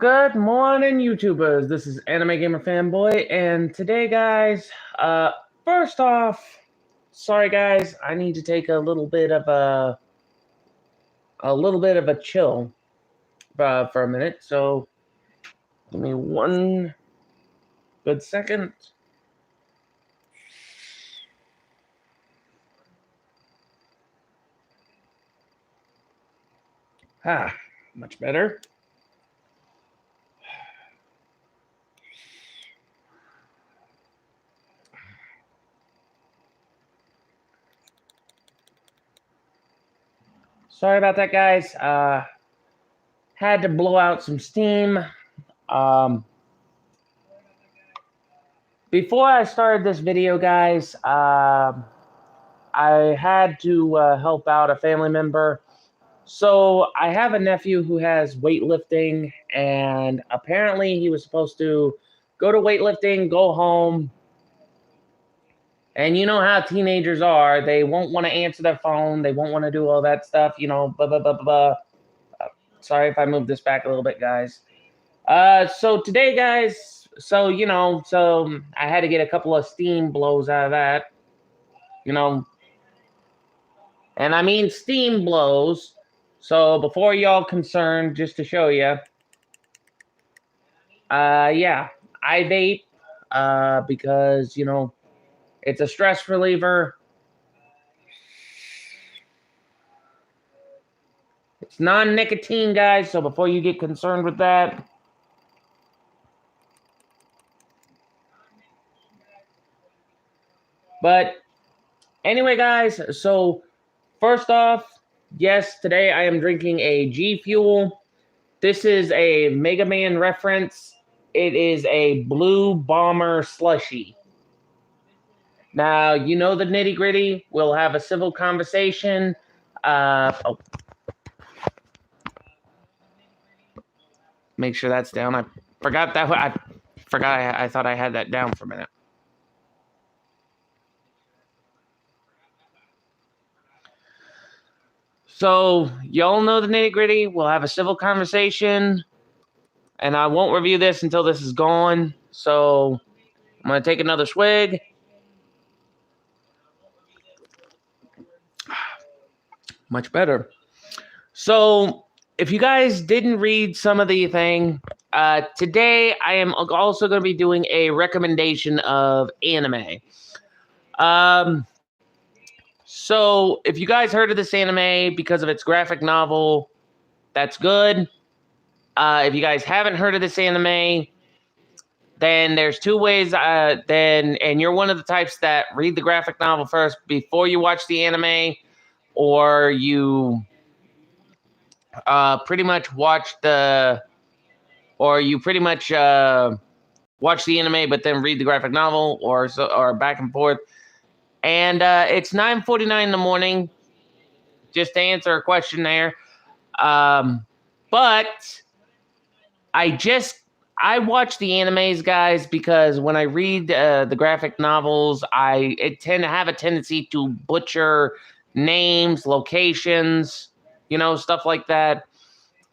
Good morning, YouTubers. This is Anime Gamer Fanboy, and today, guys, first off, sorry, guys, I need to take a little bit of a chill for a minute. So, give me one good second. Much better. Sorry about that, guys. Had to blow out some steam. Before I started this video, guys, I had to help out a family member. So I have a nephew who has weightlifting, and apparently he was supposed to go to weightlifting, go home, and you know how teenagers are. They won't want to answer their phone. They won't want to do all that stuff, you know, blah, blah, blah, blah, blah. Sorry if I move this back a little bit, guys. So today, guys, so I had to get a couple of steam blows out of that, you know, and I mean steam blows. So before y'all concerned, just to show you, yeah, I vape, because, you know, it's a stress reliever. It's non-nicotine, guys, so before you get concerned with that. But anyway, guys, so first off, yes, today I am drinking a G Fuel. This is a Mega Man reference. It is a Blue Bomber slushie. Now, you know the nitty gritty. We'll have a civil conversation. Make sure that's down. I forgot that. I thought I had that down for a minute. So, y'all know the nitty gritty. We'll have a civil conversation. And I won't review this until this is gone. So, I'm going to take another swig. Much better. So, if you guys didn't read some of the thing, today I am also going to be doing a recommendation of anime. So, if you guys heard of this anime because of its graphic novel, that's good. If you guys haven't heard of this anime, then there's two ways. And you're one of the types that read the graphic novel first before you watch the anime, or you pretty much watch the anime but then read the graphic novel, or back and forth. And it's 9:49 in the morning, just to answer a question there. But I watch the animes, guys, because when I read the graphic novels, I tend to have a tendency to butcher names, locations, you know, stuff like that.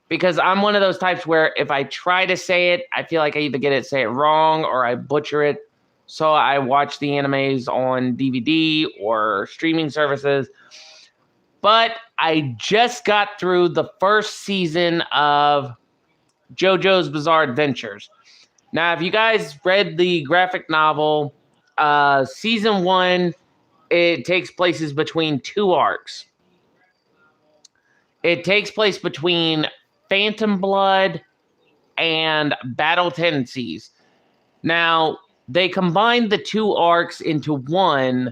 Because I'm one of those types where if I try to say it, I feel like I either say it wrong or I butcher it. So I watch the animes on DVD or streaming services. But I just got through the first season of JoJo's Bizarre Adventures. Now, if you guys read the graphic novel, season 1, it takes places between two arcs. It takes place between Phantom Blood and Battle Tendencies. Now, they combined the two arcs into one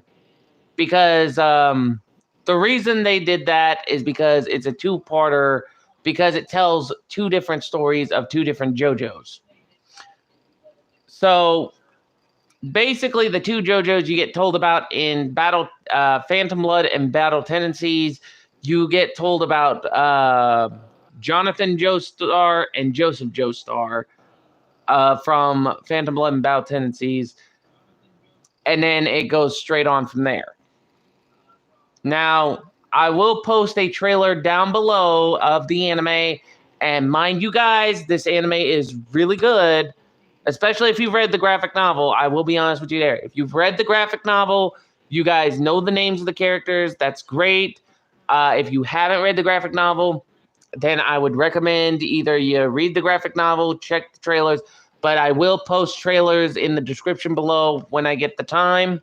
because the reason they did that is because it's a two-parter, because it tells two different stories of two different JoJos. So basically, the two JoJos you get told about in Phantom Blood and Battle Tendencies, you get told about Jonathan Joestar and Joseph Joestar from Phantom Blood and Battle Tendencies, and then it goes straight on from there. Now, I will post a trailer down below of the anime, And mind you guys, this anime is really good, especially if you've read the graphic novel. I will be honest with you there. If you've read the graphic novel, you guys know the names of the characters. That's great. If you haven't read the graphic novel, then I would recommend either you read the graphic novel, check the trailers, but I will post trailers in the description below when I get the time,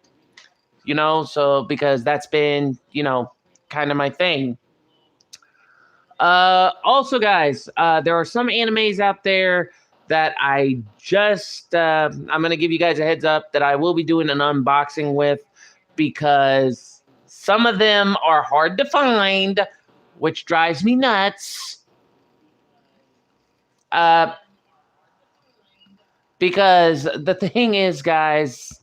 so because that's been, kind of my thing. Also, guys, there are some animes out there that I'm going to give you guys a heads up that I will be doing an unboxing with, because some of them are hard to find, which drives me nuts. Because the thing is, guys,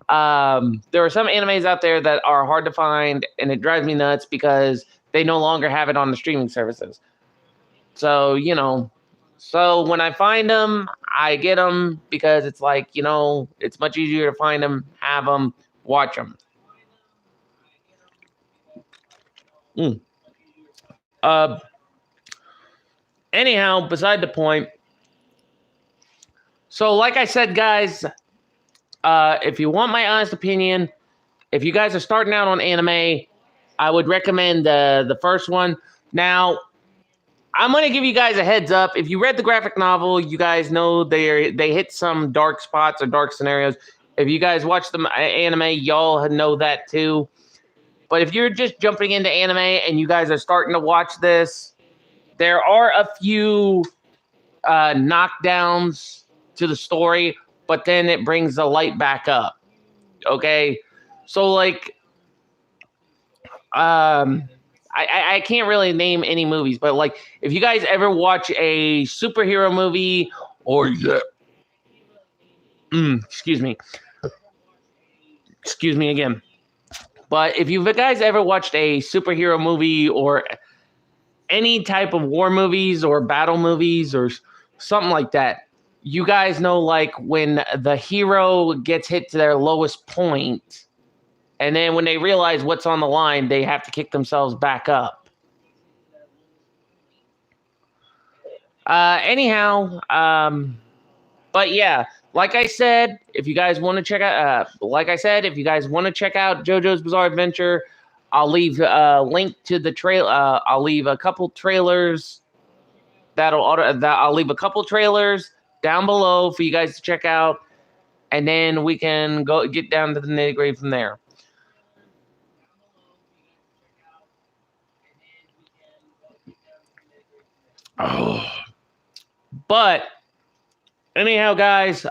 there are some animes out there that are hard to find, and it drives me nuts because they no longer have it on the streaming services. So, so when I find them, I get them because it's like, it's much easier to find them, have them, watch them. Anyhow, beside the point. So, like I said, guys, if you want my honest opinion, if you guys are starting out on anime, I would recommend the first one. Now, I'm going to give you guys a heads up. If you read the graphic novel, you guys know they hit some dark spots or dark scenarios. If you guys watch the anime, y'all know that too. But if you're just jumping into anime and you guys are starting to watch this, there are a few knockdowns to the story, but then it brings the light back up. Okay? So, like, I can't really name any movies, but like if you guys ever watch a superhero movie or excuse me again. But if you guys ever watched a superhero movie or any type of war movies or battle movies or something like that, you guys know like when the hero gets hit to their lowest point, and then when they realize what's on the line, they have to kick themselves back up. Anyhow, but yeah, like I said, if you guys want to check out, JoJo's Bizarre Adventure, I'll leave a link to the trail. I'll leave a couple trailers. I'll leave a couple trailers down below for you guys to check out, and then we can go get down to the nitty-gritty from there. Oh. But anyhow, guys,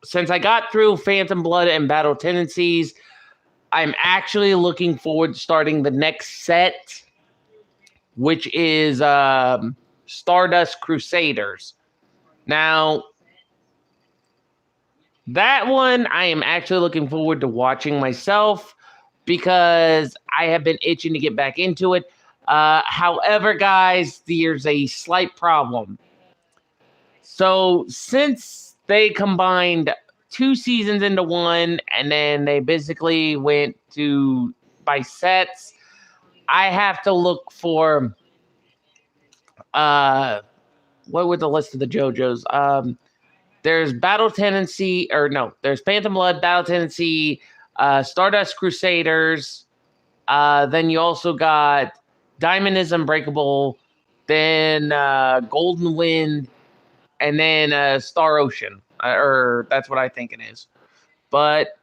since I got through Phantom Blood and Battle Tendencies, I'm actually looking forward to starting the next set, which is Stardust Crusaders. Now, that one I am actually looking forward to watching myself because I have been itching to get back into it. However, guys, there's a slight problem. So since they combined 2 seasons into one, and then they basically went to by sets, I have to look for what would the list of the JoJo's? There's Battle Tendency, there's Phantom Blood, Battle Tendency, Stardust Crusaders. Then you also got Diamond is Unbreakable, then Golden Wind, and then Star Ocean, or that's what I think it is. But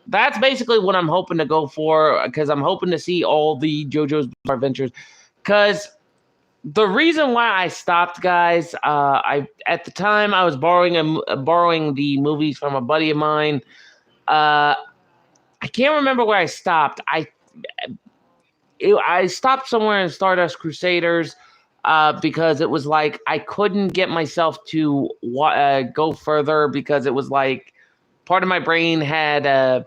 that's basically what I'm hoping to go for, because I'm hoping to see all the JoJo's Bizarre Adventures. Because the reason why I stopped, guys, at the time I was borrowing the movies from a buddy of mine. I can't remember where I stopped. I stopped somewhere in Stardust Crusaders. Because it was like I couldn't get myself to go further, because it was like part of my brain had a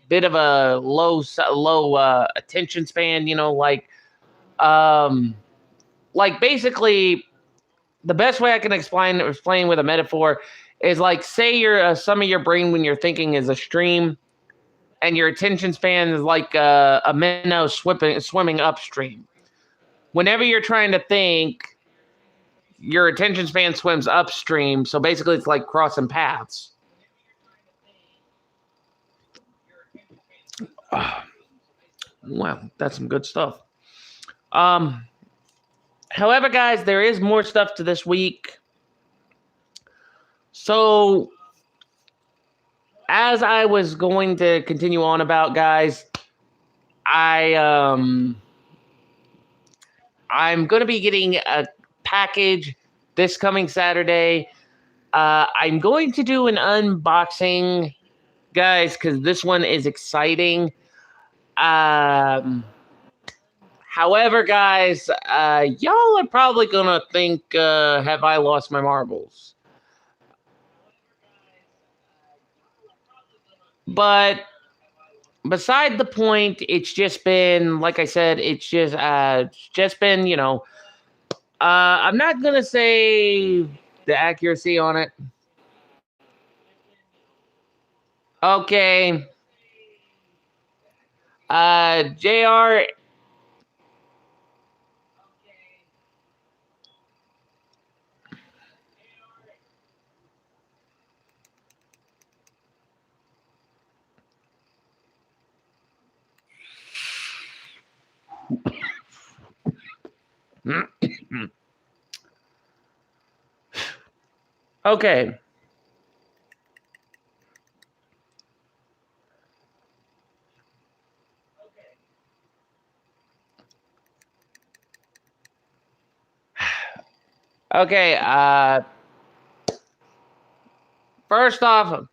bit of a low attention span, like basically the best way I can explain with a metaphor is like, say some of your brain when you're thinking is a stream, and your attention span is like a minnow swimming upstream. Whenever you're trying to think, your attention span swims upstream. So basically, it's like crossing paths. Wow, that's some good stuff. However, guys, there is more stuff to this week. So, as I was going to continue on about, guys, I'm going to be getting a package this coming Saturday. I'm going to do an unboxing, guys, because this one is exciting. However, guys, y'all are probably going to think, have I lost my marbles? But beside the point, it's just been, like I said, it's just been, you know, I'm not going to say the accuracy on it. Okay. JR. Okay. Okay, first off,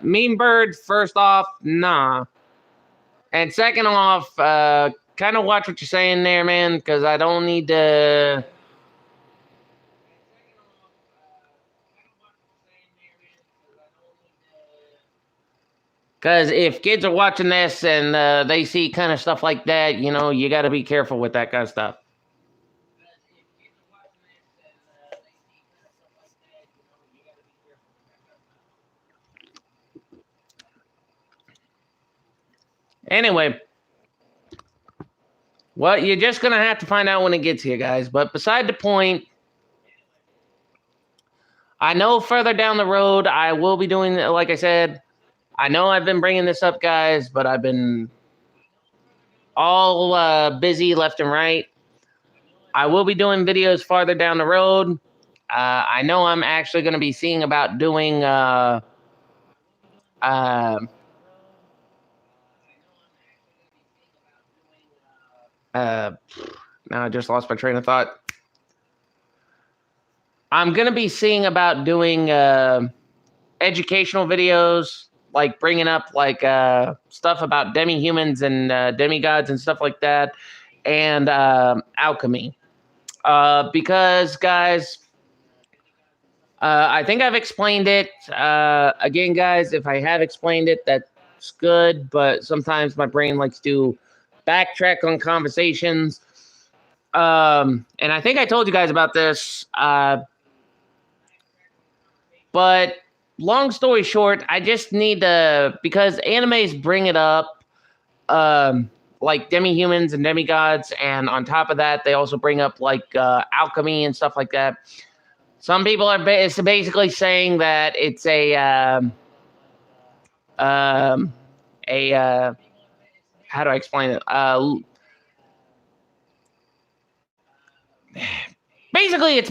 Mean Bird, first off, nah. And second off, kind of watch what you're saying there, man, because I don't need to. Because if kids are watching this and they see kind of stuff like that, you know, you got to be careful with that kind of stuff. Anyway, well, you're just going to have to find out when it gets here, guys. But beside the point, I know further down the road I will be doing, like I said, I know I've been bringing this up, guys, but I've been all busy left and right. I will be doing videos farther down the road. I know I'm actually going to be seeing about doing now I just lost my train of thought. I'm going to be seeing about doing educational videos, like bringing up like stuff about demi-humans and demigods and stuff like that, and alchemy. Because, guys, I think I've explained it. Again, guys, if I have explained it, that's good, but sometimes my brain likes to backtrack on conversations. And I think I told you guys about this. But long story short, I just need to, because animes bring it up, like demi-humans and demigods, and on top of that, they also bring up like alchemy and stuff like that. Some people are basically saying that it's a how do I explain it? Basically, it's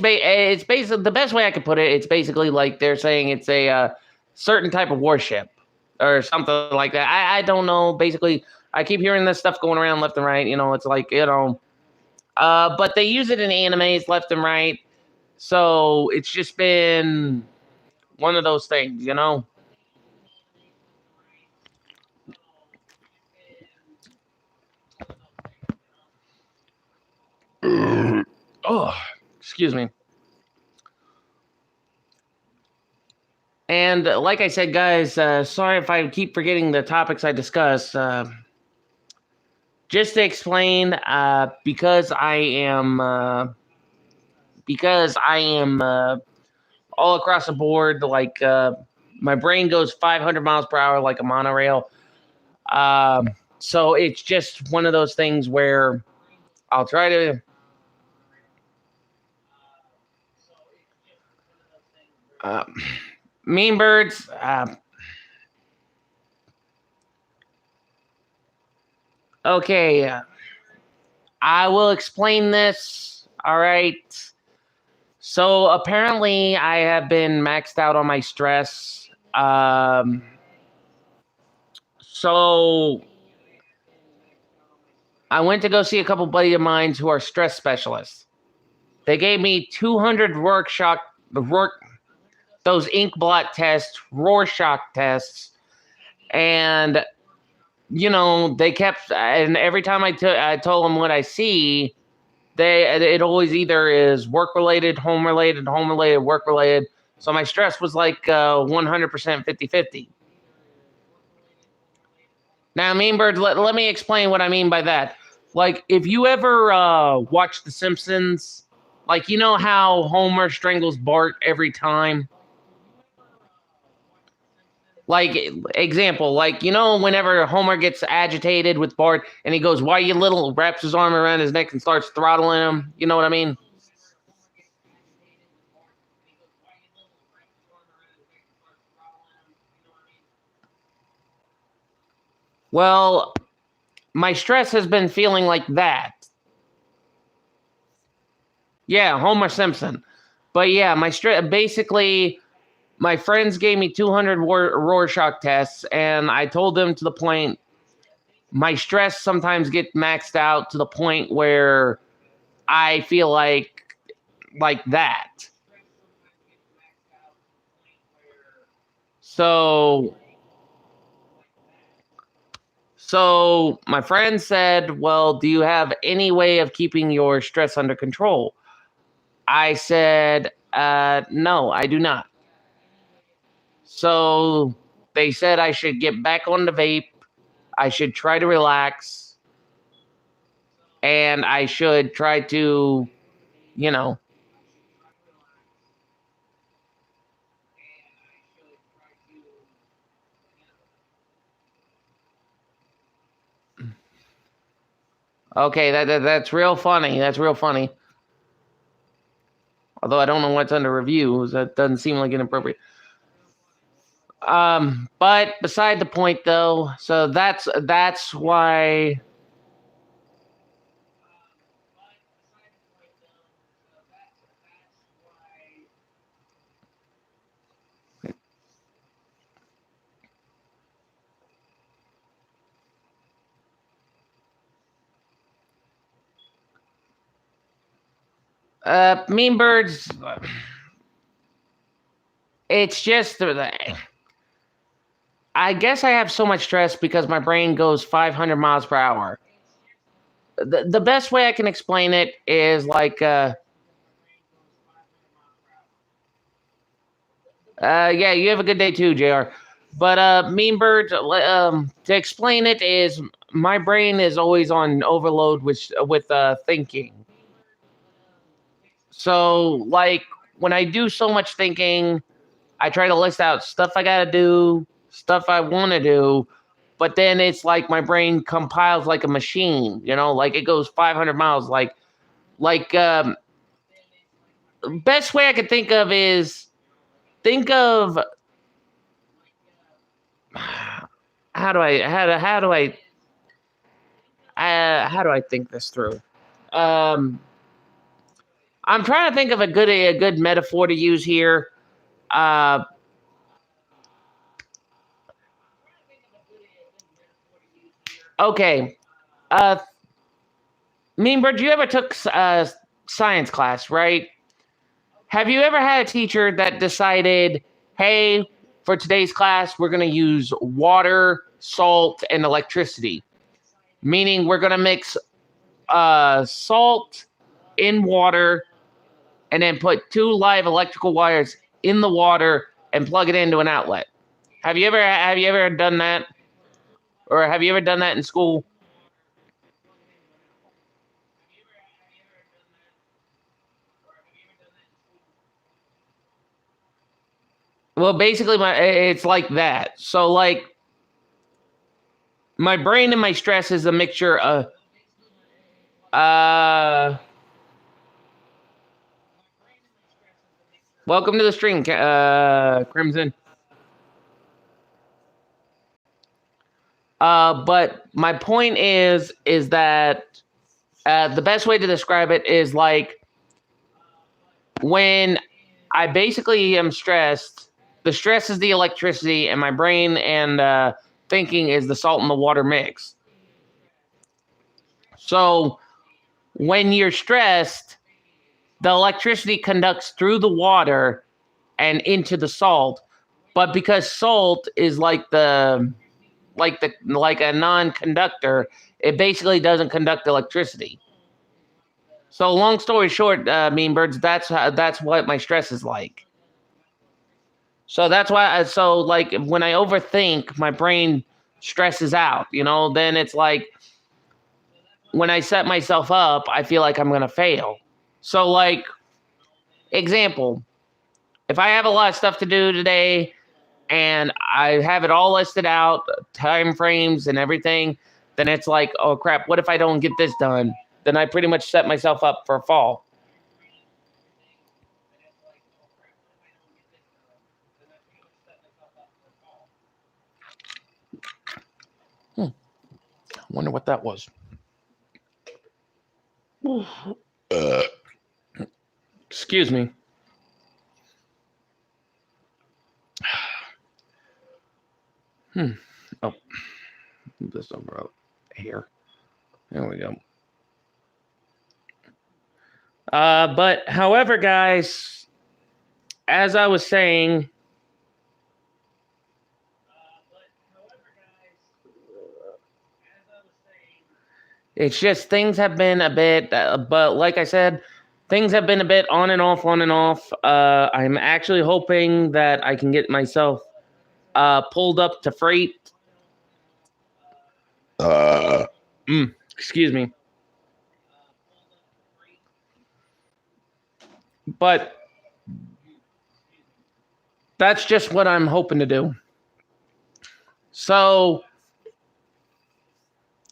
basically the best way I could put it. It's basically like they're saying it's a certain type of warship or something like that. I don't know. Basically, I keep hearing this stuff going around left and right. You know, it's like, you know, but they use it in animes left and right. So it's just been one of those things, you know. Oh, excuse me. And like I said, guys, sorry if I keep forgetting the topics I discuss. Just to explain, because I am all across the board, like my brain goes 500 miles per hour like a monorail. So it's just one of those things where I'll try to Uh, Mean Birds. Okay, I will explain this. All right. So apparently, I have been maxed out on my stress. So I went to go see a couple buddy of mine who are stress specialists. They gave me 200 those ink blot tests, Rorschach tests, and they kept, and every time I told them what I see, it always either is work related, home related, work related. So my stress was like 100% 50-50. Now, Mean Bird, let me explain what I mean by that. Like, if you ever watch The Simpsons, like, you know how Homer strangles Bart every time? Like, example, like, whenever Homer gets agitated with Bart and he goes, "Why you little," wraps his arm around his neck and starts throttling him. You know what I mean? Well, my stress has been feeling like that. Yeah, Homer Simpson. But yeah, my stress basically, my friends gave me 200 Rorschach tests, and I told them to the point my stress sometimes get maxed out to the point where I feel like that. So so my friend said, "Well, do you have any way of keeping your stress under control?" I said, "No, I do not." So they said I should get back on the vape. I should try to relax, and I should try to, you know, okay, that's real funny. That's real funny. Although I don't know what's under review, that doesn't seem like inappropriate. But beside the point, though. So that's why. Mean Birds. It's just I guess I have so much stress because my brain goes 500 miles per hour. The best way I can explain it is like yeah, you have a good day too, Jr. But Mean Birds, to explain it is my brain is always on overload with thinking. So like when I do so much thinking, I try to list out stuff I gotta do, stuff I want to do, but then it's like my brain compiles like a machine. Like it goes 500 miles. Like best way I could think of is think of how do I think this through? Um, I'm trying to think of a good metaphor to use here. Uh, okay. Uh, Mean Bird, you ever took science class, right? Have you ever had a teacher that decided, hey, for today's class, we're going to use water, salt, and electricity? Meaning we're going to mix salt in water and then put two live electrical wires in the water and plug it into an outlet. Have you ever done that? Or have you ever done that in school? Well, basically it's like that. So like my brain and my stress is a mixture of uh Welcome to the stream, Crimson. But my point is that the best way to describe it is like when I basically am stressed. The stress is the electricity, and my brain and thinking is the salt and the water mix. So when you're stressed, the electricity conducts through the water and into the salt. But because salt is like a non-conductor, it basically doesn't conduct electricity. So long story short, Mean Birds, that's what my stress is like. So that's why. So like when I overthink, my brain stresses out. Then it's like when I set myself up, I feel like I'm gonna fail. So like example, if I have a lot of stuff to do today and I have it all listed out, time frames and everything, then it's like, oh crap, what if I don't get this done? Then I pretty much set myself up for a fall. I wonder what that was. Excuse me. Oh, move this over out here. There we go. But however, guys, as I was saying, it's just things have been a bit, but like I said, things have been a bit on and off, on and off. I'm actually hoping that I can get myself pulled up to freight. Excuse me. But that's just what I'm hoping to do. So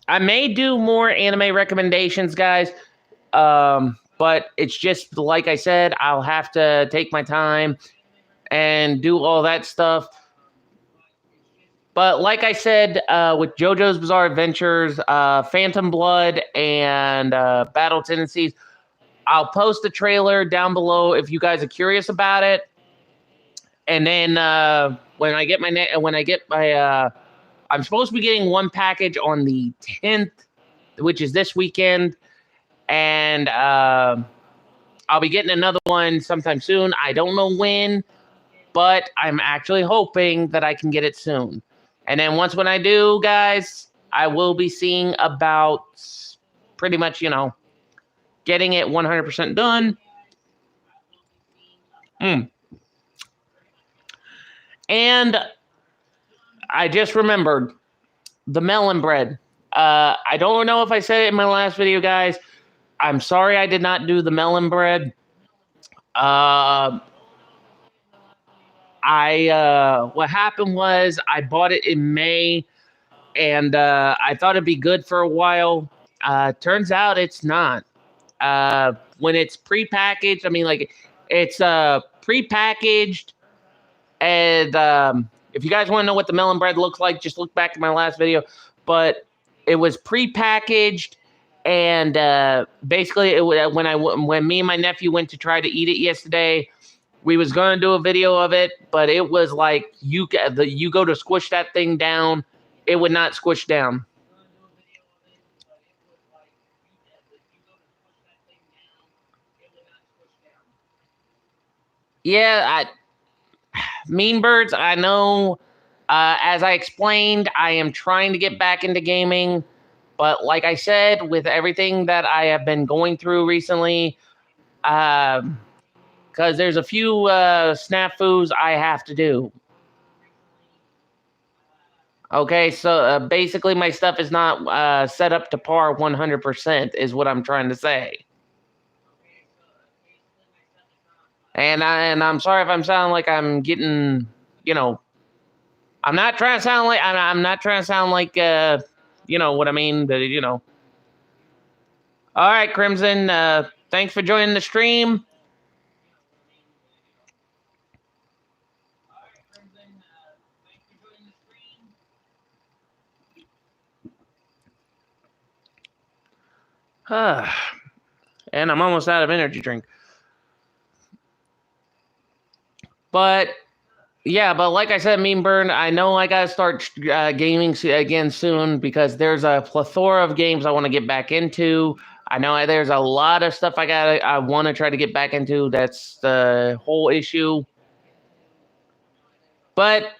I may do more anime recommendations, guys. But it's just like I said, I'll have to take my time and do all that stuff. But like I said, with JoJo's Bizarre Adventures, Phantom Blood, and Battle Tendencies, I'll post the trailer down below if you guys are curious about it. And then when I get my, I'm supposed to be getting one package on the 10th, which is this weekend, and I'll be getting another one sometime soon. I don't know when, but I'm actually hoping that I can get it soon. And then when I do, guys, I will be seeing about pretty much, getting it 100% done. And I just remembered the melon bread. I don't know if I said it in my last video, guys. I'm sorry I did not do the melon bread. What happened was I bought it in May, and I thought it'd be good for a while. Turns out it's not. When it's prepackaged, I mean, like it's prepackaged, and if you guys want to know what the melon bread looks like, just look back at my last video. But it was prepackaged, and basically, when me and my nephew went to try to eat it yesterday. We was gonna do a video of it, but it was like you go to squish that thing down, it would not squish down. Yeah, Mean Birds. I know. As I explained, I am trying to get back into gaming, but like I said, with everything that I have been going through recently, because there's a few snafus I have to do. Okay, so basically my stuff is not set up to par 100% is what I'm trying to say. And I'm sorry if I'm sounding like I'm getting, I'm not trying to sound like I'm not trying to sound like what I mean, but All right, Crimson, thanks for joining the stream. And I'm almost out of energy drink. But yeah, but like I said, Meme Burn, I know I gotta start gaming again soon because there's a plethora of games I want to get back into. I know there's a lot of stuff I want to try to get back into. That's the whole issue. But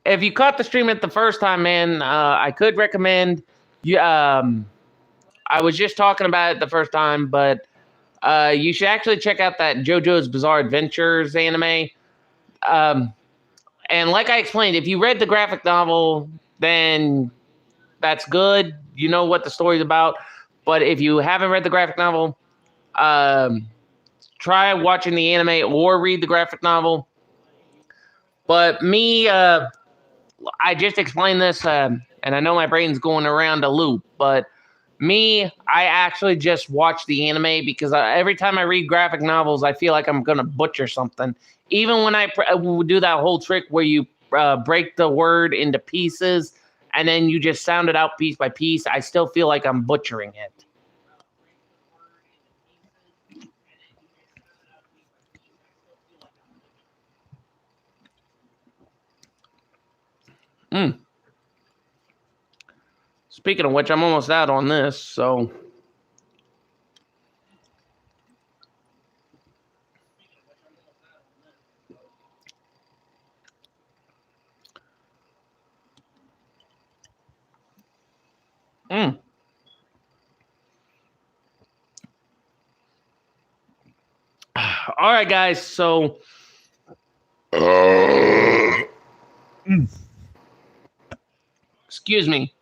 if you caught the stream at the first time, man, I could recommend you. I was just talking about it the first time, but you should actually check out that JoJo's Bizarre Adventures anime. And like I explained, if you read the graphic novel, then that's good. You know what the story's about. But if you haven't read the graphic novel, try watching the anime or read the graphic novel. But me, I just explained this, and I know my brain's going around a loop, but me, I actually just watch the anime because every time I read graphic novels, I feel like I'm going to butcher something. Even when I do that whole trick where you break the word into pieces and then you just sound it out piece by piece, I still feel like I'm butchering it. Speaking of which, I'm almost out on this, so... All right, guys, so... Excuse me.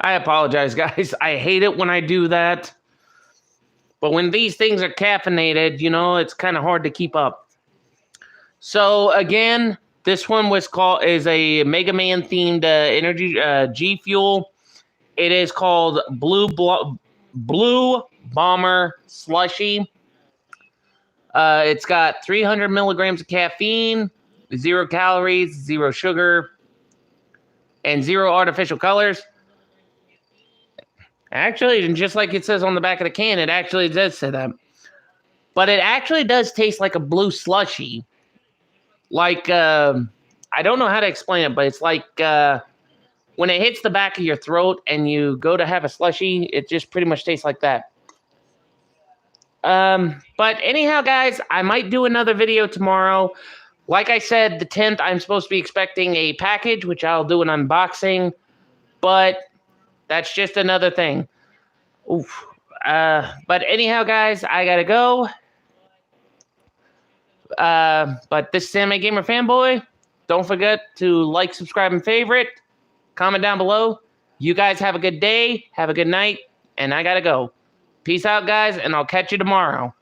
I apologize, guys. I hate it when I do that. But when these things are caffeinated, you know, it's kind of hard to keep up. So, again, this one is a Mega Man themed energy G Fuel. It is called Blue Bomber Slushy. It's got 300 milligrams of caffeine, 0 calories, 0 sugar, and 0 artificial colors. Actually, just like it says on the back of the can, it actually does say that. But it actually does taste like a blue slushy. Like, I don't know how to explain it, but it's like when it hits the back of your throat and you go to have a slushy, it just pretty much tastes like that. But anyhow, guys, I might do another video tomorrow. Like I said, the 10th, I'm supposed to be expecting a package, which I'll do an unboxing. But that's just another thing. Oof. But anyhow, guys, I gotta go. But this is Anime Gamer Fanboy. Don't forget to like, subscribe, and favorite. Comment down below. You guys have a good day. Have a good night. And I gotta go. Peace out, guys, and I'll catch you tomorrow.